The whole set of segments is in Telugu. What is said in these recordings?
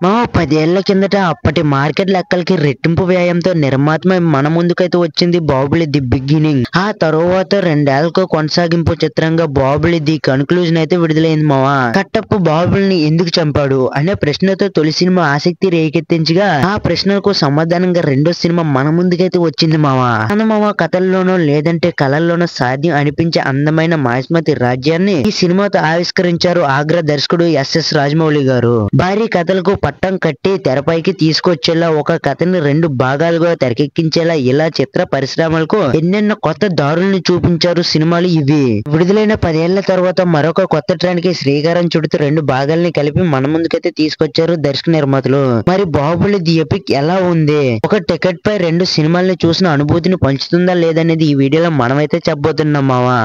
మా 10 ఏళ్ల కిందట అప్పటి మార్కెట్ లెక్కలకి రెట్టింపు వ్యయంతో నిర్మాత మన ముందుకైతే వచ్చింది 'బాహుబలి ది బిగినింగ్'. ఆ తరువాత 2 ఏళ్లకు కొనసాగింపు చిత్రంగా 'బాహుబలి ది కన్క్లూజన్' అయితే విడుదలైంది మావా. కట్టప్ప బాహుబలిని ఎందుకు చంపాడు అనే ప్రశ్నతో తొలి సినిమా ఆసక్తి రేకెత్తించగా, ఆ ప్రశ్నలకు సమాధానంగా రెండో సినిమా మన ముందుకైతే వచ్చింది మావా. మామ కథల్లోనో లేదంటే కళల్లోనో సాధ్యం అనిపించే అందమైన మహిష్మతి రాజ్యాన్ని ఈ సినిమాతో ఆవిష్కరించారు ఆగ్రా దర్శకుడు ఎస్.ఎస్. రాజమౌళి గారు. భారీ కథలకు పట్టం కట్టి తెరపైకి తీసుకొచ్చేలా, ఒక కథని 2 భాగాలుగా తెరకెక్కించేలా ఇలా చిత్ర పరిశ్రమలకు ఎన్నెన్నో కొత్త దారుల్ని చూపించారు సినిమాలు ఇవి. విడుదలైన 10 ఏళ్ల తర్వాత మరొక కొత్త ట్రెండ్ కి శ్రీకారం చుడుతూ 2 భాగాల్ని కలిపి మన ముందుకైతే తీసుకొచ్చారు దర్శక నిర్మాతలు. మరి 'బాహుబలి ది ఎపిక్' ఎలా ఉంది? ఒక టికెట్ పై 2 సినిమాల్ని చూసిన అనుభూతిని పంచుతుందా లేదనేది ఈ వీడియోలో మనమైతే చెప్పబోతున్నాం మావా.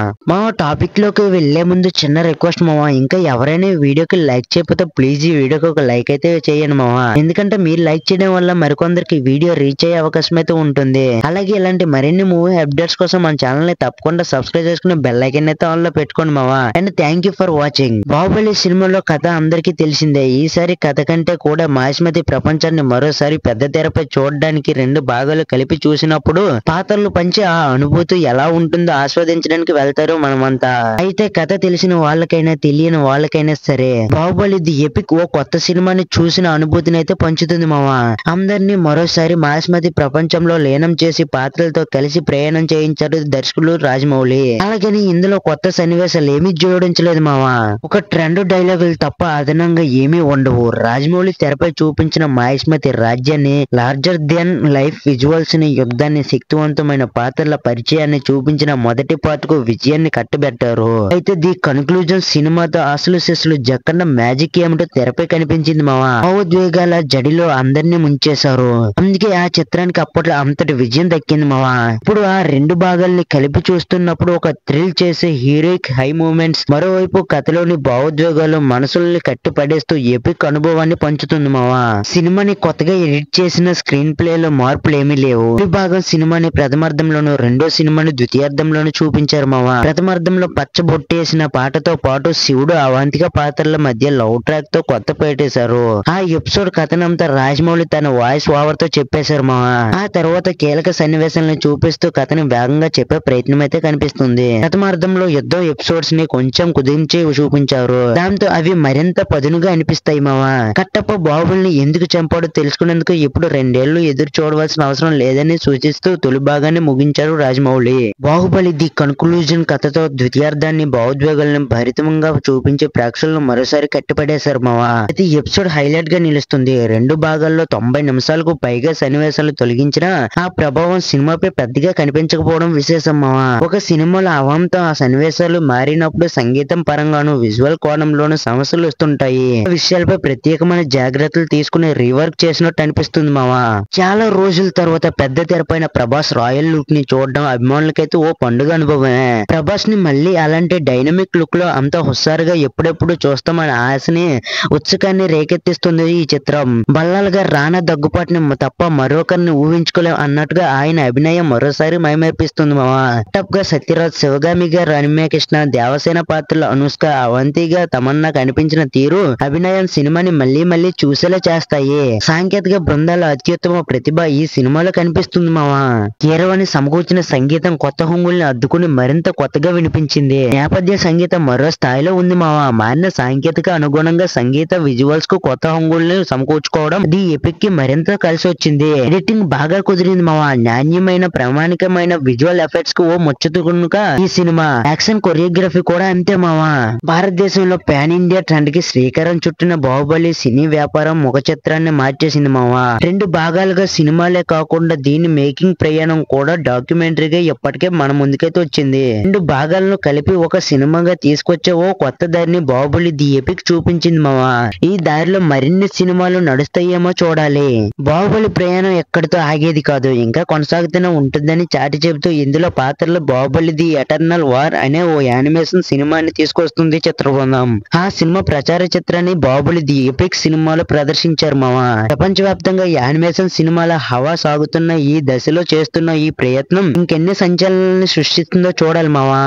టాపిక్ లోకి వెళ్లే ముందు చిన్న రిక్వెస్ట్ మావా, ఇంకా ఎవరైనా ఈ వీడియోకి లైక్ చేయకపోతే ప్లీజ్ ఈ వీడియోకి ఒక లైక్ అయితే చేయండి మావా. ఎందుకంటే మీరు లైక్ చేయడం వల్ల మరికొందరికి వీడియో రీచ్ అయ్యే అవకాశం అయితే ఉంటుంది. అలాగే ఇలాంటి మరిన్ని మూవీ అప్డేట్స్ కోసం మన ఛానల్ ని తప్పకుండా సబ్స్క్రైబ్ చేసుకుని బెల్ ఐకాన్ అయితే ఆన్ లో పెట్టుకోండి మావా. And thank you for watching. 'Baahubali' సినిమాలో కథ అందరికీ తెలిసిందే. ఈసారి కథ కంటే కూడా మహిష్మతి ప్రపంచాన్ని మరోసారి పెద్ద తెరపై చూడడానికి 2 భాగాలు కలిపి చూసినప్పుడు పాత్రలు పంచి ఆ అనుభూతి ఎలా ఉంటుందో ఆస్వాదించడానికి వెళ్తారు మనమంతా. అయితే కథ తెలిసిన వాళ్ళకైనా తెలియని వాళ్ళకైనా సరే 'బాహుబలి ది ఎపిక్' ఓ కొత్త సినిమాని చూసిన అనుభూతిని అయితే పంచుతుంది మావా. అందరినీ మరోసారి మహిష్మతి ప్రపంచంలో లీనం చేసి పాత్రలతో కలిసి ప్రయాణం చేయించారు దర్శకుడు రాజమౌళి. అలాగని ఇందులో కొత్త సన్నివేశాలు ఏమీ జోడించలేదు మావా. ఒక ట్రెండ్ డైలాగులు తప్ప అదనంగా ఏమీ ఉండవు. రాజమౌళి తెరపై చూపించిన మహిష్మతి రాజ్యాన్ని, లార్జర్ దెన్ లైఫ్ విజువల్స్ ని, యుద్ధాన్ని, శక్తివంతమైన పాత్రల పరిచయాన్ని చూపించిన మొదటి పార్ట్ కు విజయాన్ని కట్టబెట్టారు. అయితే ది కన్క్లూజన్ సినిమాతో అసలు సిసలు జక్కన్న మ్యాజిక్ ఏమిటో తెరపై కనిపించింది మావా. భావోద్వేగాల జడిలో అందరినీ ముంచేశారు. అందుకే ఆ చిత్రానికి అప్పట్లో అంతటి విజయం దక్కింది మావా. ఇప్పుడు ఆ 2 భాగాల్ని కలిపి చూస్తున్నప్పుడు ఒక థ్రిల్ చేసే హీరోయిక్ హై మూమెంట్స్, మరోవైపు కథలోని భావోద్వేగాలు మనసుల్ని కట్టి పడేస్తూ ఎపిక్ అనుభవాన్ని పంచుతుంది మావా. సినిమాని కొత్తగా ఎడిట్ చేసిన స్క్రీన్ ప్లే లో మార్పులు ఏమీ లేవు. ఈ భాగం సినిమాని ప్రథమార్థంలోను, రెండో సినిమాని ద్వితీయార్థంలోను చూపించారు మావా. ప్రథమార్థంలో పచ్చబొట్టేసిన పాటతో పాటు శివుడు, అవంతిక పాత్రల మధ్య లవ్ ట్రాక్ తో కొత్త పెట్టేశారు. ఆ ఎపిసోడ్ కథనంతా రాజమౌళి తన వాయిస్ ఓవర్ తో చెప్పేశారు మావా. ఆ తర్వాత కీలక సన్నివేశాలను చూపిస్తూ కథని వేగంగా చెప్పే ప్రయత్నం అయితే కనిపిస్తుంది. ప్రథమార్థంలో యుద్ధం ఎపిసోడ్స్ ని కొంచెం కుదించి చూపించారు. దాంతో అవి మరింత పదునుగా అనిపిస్తాయి మావా. కట్టప్ప బాహుబలిని ఎందుకు చంపాడో తెలుసుకునేందుకు ఇప్పుడు 2 ఏళ్లు ఎదురు చూడవలసిన అవసరం లేదని సూచిస్తూ తొలి భాగాన్ని ముగించారు రాజమౌళి. 'బాహుబలి ది కన్క్లూజన్' కథతో ద్వితీయార్థాన్ని, భావోద్వేగాలను భరితంగా చూపించి ప్రేక్షకులను మరోసారి కట్టిపడేశారు మావా. అయితే ఎపిసోడ్ హైలైట్ గా నిలుస్తుంది. 2 భాగాల్లో 90 నిమిషాలకు పైగా సన్నివేశాలు తొలగించినా ఆ ప్రభావం సినిమాపై పెద్దగా కనిపించకపోవడం విశేషం మావా. ఒక సినిమాలో అవాంతం ఆ సన్నివేశాలు మారినప్పుడు సంగీతం పరంగాను, విజువల్ కోణంలోనూ సమస్యలు వస్తుంటాయి. విషయాలపై ప్రత్యేకమైన జాగ్రత్తలు తీసుకుని రీవర్క్ చేసినట్టు అనిపిస్తుంది మావా. చాలా రోజుల తర్వాత పెద్ద తెరపైన ప్రభాస్ రాయల్ లుక్ ని చూడడం అభిమానులకైతే ఓ పండుగ అనుభవమే. ప్రభాస్ ని మళ్ళీ అలాంటి డైనమిక్ లుక్ లో అంత హుషారుగా ఎప్పుడెప్పుడు చూస్తామని ఆశని, ఉత్సుకాన్ని రేకెత్తిస్తుంది ఈ చిత్రం. బల్లాలుగా రానా దగ్గుపాటిని తప్ప మరొకరిని ఊహించుకోలేం అన్నట్టుగా ఆయన అభినయం మరోసారి మైమర్పిస్తుంది మావా. టాప్ గా సత్యరాజ్, శివగామిగా రమ్యకృష్ణ, దేవసేన పాత్రలో అనుష్క, అవంతిగా తమన్నా కనిపించిన తీరు, అభినయం సినిమాని మళ్ళీ మళ్ళీ చూసేలా చేస్తాయి. సాంకేతిక బృందాల అత్యుత్తమ ప్రతిభ ఈ సినిమాలో కనిపిస్తుంది మావా. కీరవాణి సమకూర్చిన సంగీతం కొత్త హంగుల్ని అద్దుకుని మరింత కొత్తగా వినిపించింది. నేపథ్య సంగీతం మరో స్థాయిలో ఉంది మావా. మారిన సాంకేతిక అనుగుణంగా సంగీత, విజువల్స్ కు కొత్త హంగుల్ని సమకూర్చుకోవడం ది ఎపిక్ కి మరింత కలిసి వచ్చింది. ఎడిటింగ్ బాగా కుదిరింది మావా. నాణ్యమైన, ప్రామాణికమైన విజువల్ ఎఫెక్ట్స్ కు ఓ ముచ్చటుగా ఈ సినిమా. యాక్షన్ కొరియోగ్రఫీ కూడా అంతే మావా. భారతదేశంలో పాన్ ఇండియా ట్రెండ్ కి శ్రీకారం చుట్టిన 'బాహుబలి' సినీ వ్యాపారం ముఖ చిత్రాన్ని మార్చేసింది మావా. 2 భాగాలుగా సినిమాలే కాకుండా దీని మేకింగ్ ప్రయాణం కూడా డాక్యుమెంటరీగా ఇప్పటికే మన ముందుకైతే వచ్చింది. 2 భాగాలను కలిపి ఒక సినిమాగా తీసుకొచ్చే ఓ కొత్త దారిని 'బాహుబలి ది ఎపిక్' చూపించింది మావా. ఈ దారిలో మరిన్ని సినిమాలు నడుస్తాయేమో చూడాలి. 'బాహుబలి' ప్రయాణం ఎక్కడితో ఆగేది కాదు, ఇంకా కొనసాగుతూనే ఉంటుందని చాటి చెబుతూ ఇందులో పాత్రలు 'బాహుబలి ది ఎటర్నల్ వార్' అనే ఓ యానిమేషన్ సినిమాని తీసుకొస్తుంది చిత్ర బృందం. ఆ సినిమా ప్రచార చిత్రాన్ని 'బాహుబలి ది ఎపిక్' సినిమాలో ప్రదర్శించారు మావా. ప్రపంచవ్యాప్తంగా యానిమేషన్ సినిమాల హవా సాగుతున్న ఈ దశలో చేస్తున్న ఈ ప్రయత్నం ఇంకెన్ని సంచలనాలను సృష్టిస్తుందో చూడాలి మావా.